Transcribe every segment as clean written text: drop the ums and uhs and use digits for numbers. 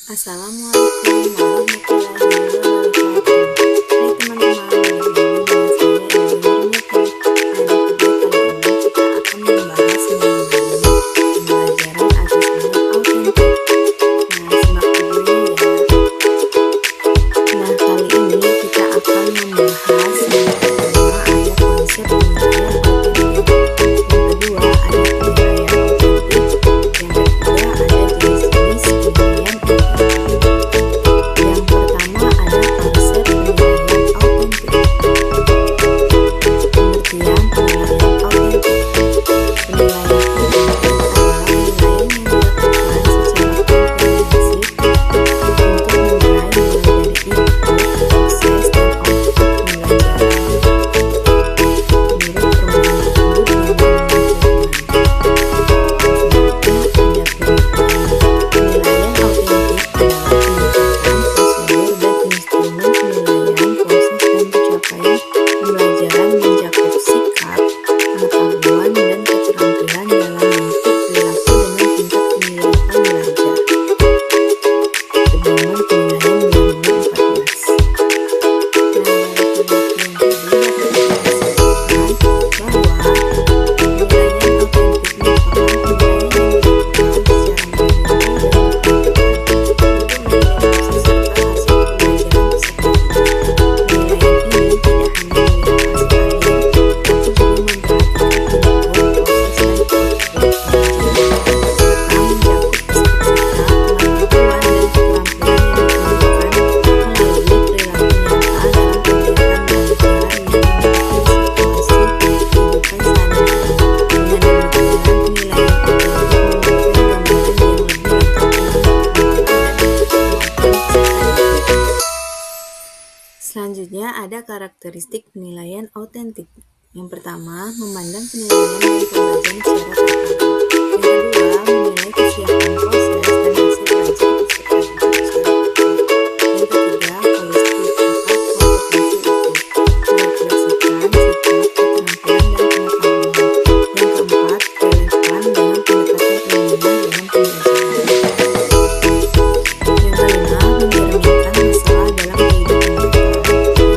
Assalamualaikum warahmatullahi wabarakatuh. Hai teman-teman, bagaimana dengan video kali ini kita akan membahas mengenai pembelajaran asas ilmu autentik. Nah, simak dulu ya. Nah, kali ini kita akan membahas yang pertama ada konsep penilaian autentik, yang kedua ada penilaian autentik, yang ketiga ada jenis-jenis penilaian autentik. Yang pertama ada konsep penilaian autentik. Pengertian penilaian autentik. Penilaian autentik adalah penilaian yang dilakukan secara komprehensif untuk menilai mulai dari input, proses, dan output pembelajaran. Menurut permohonan tersebut yang menunjukkan. Selanjutnya ada pengertian. Penilaian autentik adalah pendekatan, prosedur, dan instrumen penilaian proses dan pencapaian pembelajaran mencakup sikap, pengetahuan, dan keterampilan dalam bentuk perilaku dengan tingkat kemiripan belajar. Pedoman penilaian 2014. Nah, dari penelitian tadi dapat kita simpulkan bahwa penilaian autentik merupakan penilaian yang dilakukan secara manual dan untuk menilai proses serta hasil pembelajaran peserta didik. Penilaian ini tidak hanya melihat hasil akhir, tapi juga memperhatikan input, proses, dan output pembelajaran, serta mencakup sikap-sikap, pengetahuan, dan keterampilan yang dikembangkan melalui perilaku nyata dalam kegiatan belajar yang mengikuti situasi kehidupan sehari-hari. Dengan demikian, penilaian autentik memberikan gambaran yang lebih lengkap tentang pengalaman dan kemampuan peserta didik. Selanjutnya ada karakteristik penilaian autentik. Yang pertama, memandang penilaian dan pembelajaran secara terpadu. Yang kedua, menilai kesiapan proses dan hasil belajar peserta didik secara utuh. Yang ketiga, holistik atau kompetensi utuh, merefleksikan sikap, keterampilan, dan pengetahuan. Yang keempat, relevan dengan pendekatan ilmiah dalam pembelajaran. Yang kelima, mencerminkan masalah dalam kehidupan nyata. Yang keenam, tidak hanya mengukur apa yang diketahui oleh peserta didik, tetapi lebih menekankan mengukur apa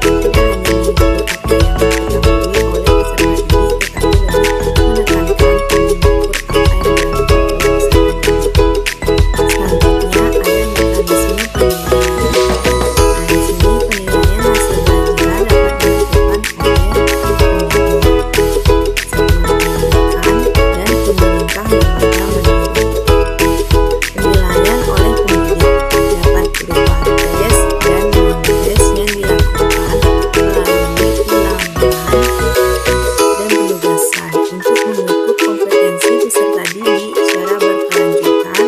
yang dilakukan oleh peserta didik. Selanjutnya ada mekanisme penilaian. Nah, di sini penilaian hasil belajar dapat dilakukan oleh pendidik, satuan pendidikan, dan pemerintah lembaga mandiri. Penilaian oleh pendidik dapat berupa tes dan non-tes yang dilakukan melalui ulangan dan penugasan untuk mengukur kompetensi peserta didik secara berkelanjutan,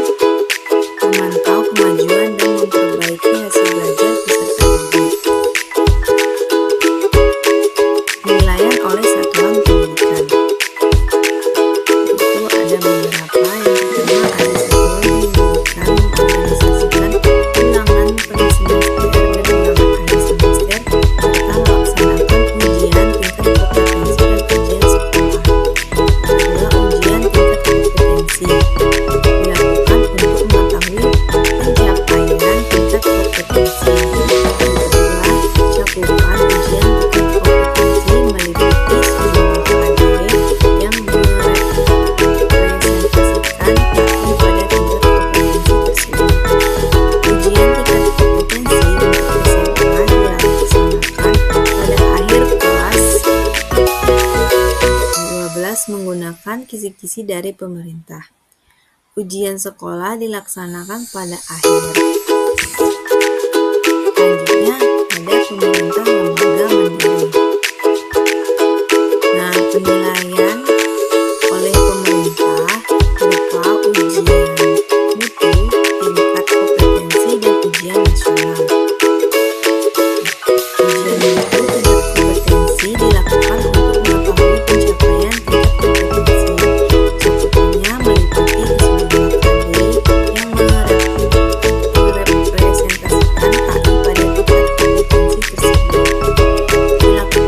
memantau kemajuan dan memperbaiki hasil belajar peserta didik. Penilaian oleh satuan pendidikan. Itu ada beberapa. Yang pertama ada satuan pendidikan mengorganisasikan ulangan per-semester dan ulangan akhir semester serta melaksanakan ujian tingkat kompetensi dan ujian sekolah. Kedua, ujian tingkat kompetensi dilakukan untuk mengetahui pencapaian tingkat kompetensi. Kedua, cakupan ujian tingkat kompetensi meliputi sejumlah KD yang merepresentasikan TAI pada tingkat kompetensi tersebut. Ujian tingkat kompetensi untuk SMA dilaksanakan pada akhir kelas 12 menggunakan kisi-kisi dari pemerintah. Ujian sekolah dilaksanakan pada akhir. Selanjutnya ada pemerintah lembaga mandiri. Nah, penilaian oleh pemerintah berupa ujian mutu, tingkat kompetensi, dan ujian nasional. Ujian mutu tingkat kompetensi dilakukan untuk mengetahui pencapaian tingkat kompetensi. Cakupannya meliputi sejumlah KD yang merepresentasikan TAI pada tingkat kompetensi tersebut. Dilakukan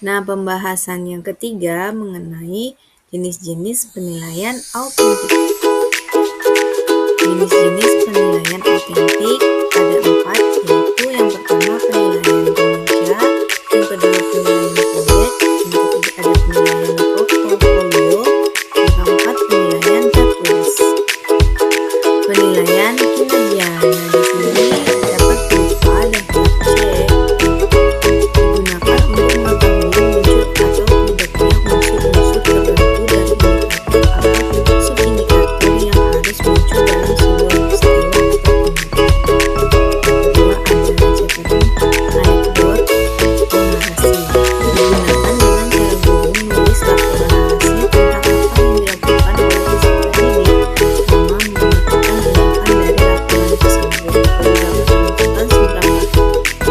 Nah, pembahasan yang ketiga mengenai jenis-jenis penilaian autentik. Jenis-jenis penilaian autentik ada 4, yaitu yang pertama penilaian kinerja, yang kedua penilaian proyek, yang ketiga ada penilaian portofolio, yang keempat penilaian tertulis. Penilaian kinerja, nah di sini dapat berupa daftar cek, digunakan untuk mengetahui muncul atau tidaknya unsur-unsur tertentu dari indikator atau subindikator yang harus muncul dalam sebuah peristiwa atau tindakan. Kedua ada catatan anekdot narasi, digunakan dengan cara guru menulis laporan narasi tentang apa yang dilakukan oleh peserta didik, sama menentukan tindakan dari laporan tersebut, dapat menentukan seberapa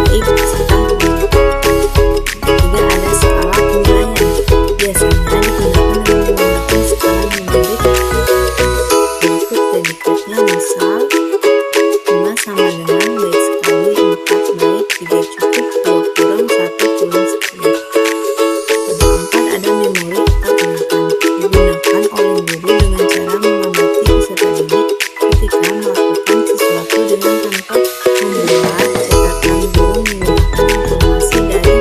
baik peserta didik. Ketiga ada skala penilaian, biasanya digunakan dengan menggunakan skala numerik berikut predikatnya, misal 5 sama dengan baik sekali, 4 baik, 3 cukup, 2 kurang, 1 kurang 10. Keempat ada memori atau ingatan, digunakan oleh guru dengan cara mengamati peserta didik ketika melakukan sesuatu dengan tanpa membuat catatan. Guru menggunakan informasi dari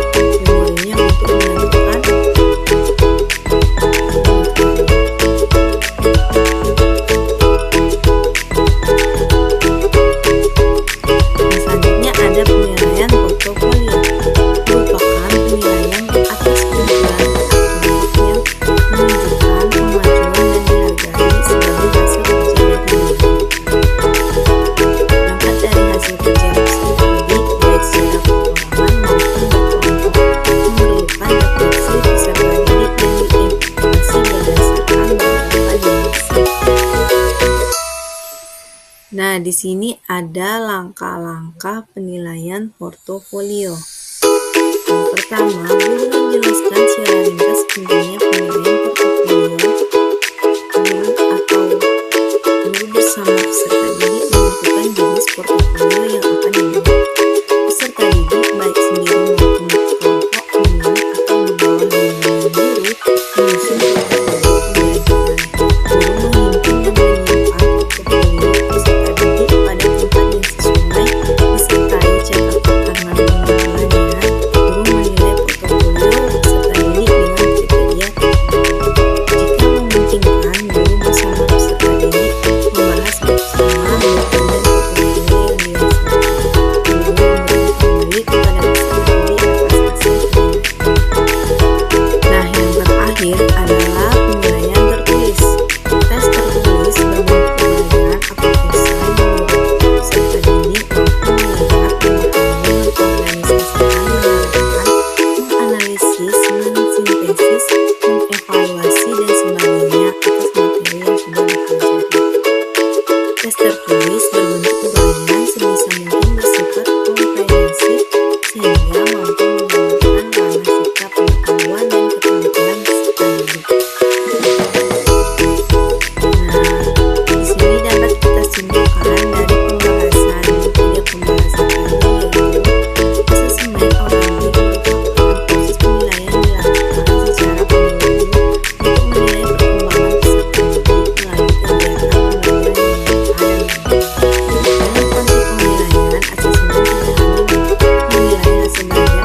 memorinya untuk menentukan selanjutnya ada penilaian portofolio, merupakan penilaian atas keunggulan akademik yang menunjukkan kemajuan dan dihargai sebagai hasil kerja dari diri. Berangkat dari hasil kerja peserta didik, baik secara perorangan maupun berkelompok, memerlukan refleksi peserta didik dan diimplementasi berdasarkan beberapa dimensi. Nah, di sini ada langkah-langkah penilaian portofolio. Yang pertama, guru menjelaskan secara ringkas pentingnya penilaian portofolio. Guru bersama peserta didik menentukan jenis portofolio yang akan dibuat. Peserta didik baik sendiri maupun kelompok memilih atau di bawah bimbingan guru menyusun portofolio pembelajaran. Guru menghimpun dan menyimpan portofolio peserta didik pada tempat yang sesuai, disertai catatan tangan penilaiannya. Guru menilai portofolio peserta didik dengan kriteria tertentu. Jika memungkinkan, guru bersama peserta didik membahas bersama dokumen portofolio yang dihasilkan. Guru memberikan kembali kepada peserta didik atas hasil penilaian. Nah, yang terakhir adalah penilaian tertulis. Tes tertulis berbentuk pelajaran atau esai menurut peserta didik mampu melihat, memahami, mengorganisasikan, menerapkan, menganalisis, mensintesis, mengevaluasi, dan sebagainya atas materi yang sudah dipelajari. Tes tertulis berbentuk uraian sebisa mungkin bersifat komprehensif sehingga mampu menggambarkan ranah sikap, pengetahuan, dan keterampilan peserta didik. Nah, di sini dapat kita simpulkan dari pembahasan tiga pembahasan tadi, yaitu asesmen autentik merupakan proses penilaian dilakukan secara menyeluruh untuk menilai perkembangan peserta didik melalui kegiatan pembelajaran yang nyata dan menyenangkan. Dalam konsep penilaian, asesmen tidak hanya menilai hasil belajar,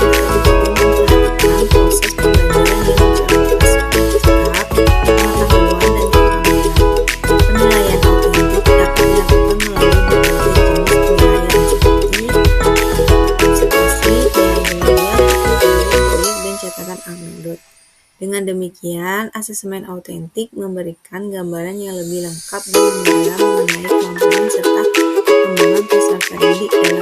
tetapi juga memperhatikan proses pembelajaran yang mencerminkan sikap, pengetahuan, dan keterampilan. Penilaian autentik dapat dilakukan melalui berbagai jenis penilaian seperti observasi, penilaian belajar, portofolio, proyek, dan catatan anekdot. Dengan demikian, asesmen autentik memberikan gambaran yang lebih lengkap dan mendalam mengenai kemampuan serta perkembangan peserta didik dalam